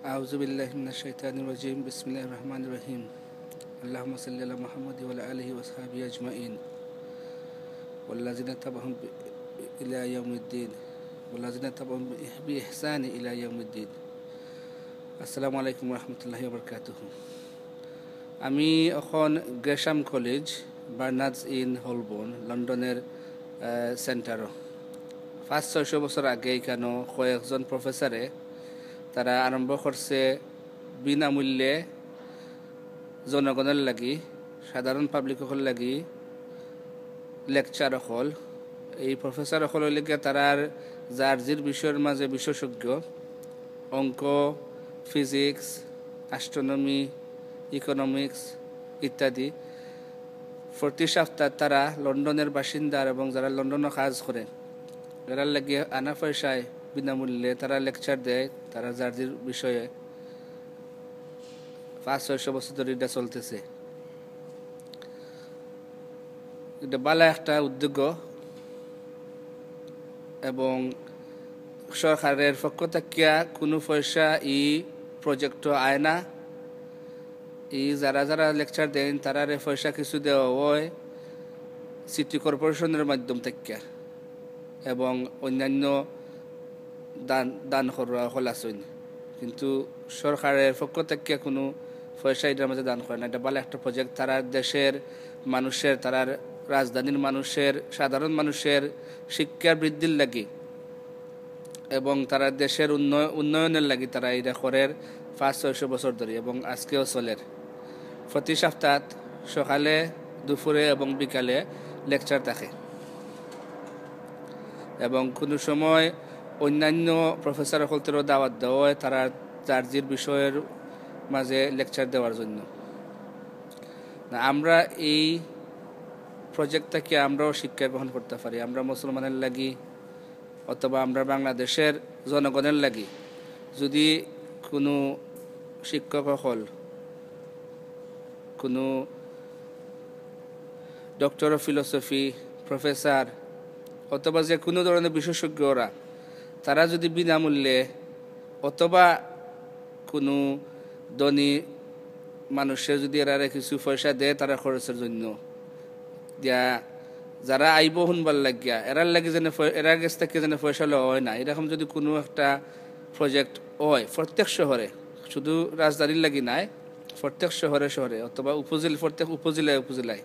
أعوذ بالله من الشيطان الرجيم بسم الله الرحمن الرحيم اللهم صل على محمد وعلى آله وصحبه أجمعين والذين تبعهم إلى يوم الدين والذين تبعهم بإحسان إلى يوم الدين আসসালামু আলাইকুম রহমতুল্লাহি ওবরকাতুহু। আমি এখন গ্রেশাম কলেজ বার্নার্ডস ইন হলবোর্ন লন্ডনের সেন্টারও 500-600 বছর আগে এখানে কয়েকজন প্রফেসরে তারা আরম্ভ করছে বিনামূল্যে জনগণের লাগি সাধারণ পাবলিকসকল লাগি লেকচার হল। এই প্রফেসর সকলের লিগে তারার যার জির বিষয়ের মাঝে বিশেষজ্ঞ অঙ্ক, ফিজিক্স, অ্যাস্ট্রোনমি, ইকোনমিক্স ইত্যাদি প্রতি সপ্তাহ তারা লন্ডনের বাসিন্দার এবং যারা লন্ডনে কাজ করে এরা লাগিয়ে আনা পয়সায় বিনামূল্যে তারা লেকচার দেয়। তারা যার বিষয়ে 500-600 বছর ধরে এটা চলতেছে। এটা ভালো একটা উদ্যোগ এবং সরকারের পক্ষ থেকে কোনো পয়সা এই প্রজেক্ট আয় না। এই যারা যারা লেকচার দেন তারা পয়সা কিছু দেওয়া হয় সিটি কর্পোরেশনের মাধ্যম থেকে এবং অন্যান্য দান করা হল আছে, কিন্তু সরকারের পক্ষ থেকে কোনো পয়সা এটার মাঝে দান করে না। এটা ভালো একটা প্রজেক্ট। তারা দেশের মানুষের, তারার রাজধানীর মানুষের, সাধারণ মানুষের শিক্ষা বৃদ্ধির লাগি এবং তারা দেশের উন্নয়নের লাগি তারা এটা করে 500-600 বছর ধরে এবং আজকেও চলের। প্রতি সপ্তাহ সকালে, দুপুরে এবং বিকালে লেকচার থাকে এবং কোনো সময় অন্যান্য প্রফেসর সকলদেরও দাওয়াত দেওয়া হয় তারা যার জির বিষয়ের মাঝে লেকচার দেওয়ার জন্য। আমরা এই প্রজেক্টটাকে আমরাও শিক্ষা গ্রহণ করতে পারি। আমরা মুসলমানের লাগি অথবা আমরা বাংলাদেশের জনগণের লাগি যদি কোনো শিক্ষক হল, কোনো ডক্টর অফ ফিলোসফি, প্রফেসর অথবা যে কোনো ধরনের বিশেষজ্ঞরা তারা যদি বিনামূল্যে অথবা কোনো ধনী মানুষের যদি এরা কিছু পয়সা দেয় তারা খরচের জন্য দিয়া যারা আইব শুনবার লাগিয়া এরার লাগে যেন এরার কাছ থেকে যেন পয়সা লওয়া হয় না, এরকম যদি কোনো একটা প্রজেক্ট হয় প্রত্যেক শহরে, শুধু রাজধানীর লাগি নাই, প্রত্যেক শহরে অথবা প্রত্যেক উপজেলায়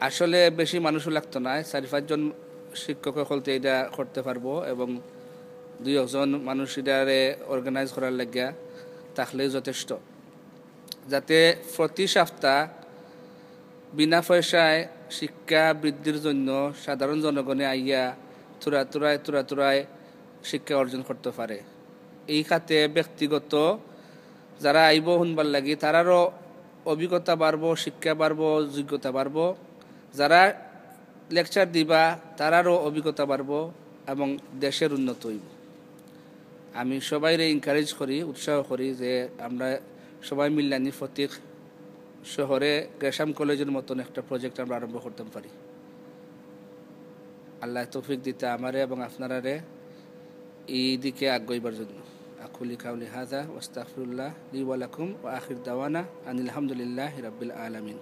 আসলে বেশি মানুষও লাগতো না, 4-5 জন শিক্ষক হলতে এটা করতে পারবো এবং 2-1 মানুষ এটারে অর্গানাইজ করার লাগিয়া থাকলেই যথেষ্ট, যাতে প্রতি সপ্তাহ বিনা পয়সায় শিক্ষা বৃদ্ধির জন্য সাধারণ জনগণে আইয়া তুরাতুরায় শিক্ষা অর্জন করতে পারে। এই খাতে ব্যক্তিগত যারা আইব শুনবার লাগি তারারও অভিজ্ঞতা বাড়বো, শিক্ষা বাড়বো, যোগ্যতা বাড়বো, যারা লেকচার দিবা তারারও অভিজ্ঞতা বাড়বো এবং দেশের উন্নত হইব। আমি সবাইরে এনকারেজ করি, উৎসাহ করি যে আমরা সবাই মিল্লানি প্রত্যেক শহরে গ্রেশাম কলেজের মতন একটা প্রজেক্ট আমরা আরম্ভ করতে পারি। আল্লাহ তৌফিক দিতে আমারে এবং আপনারারে এই দিকে আগাইবার জন্য। আকুলি কাউলি হাযা ওয়াস্তাগফিরুল্লাহ লি ওয়া লাকুম ওয়া আখির দাওয়ানা আনিল হামদুলিল্লাহি রাব্বিল আলামিন।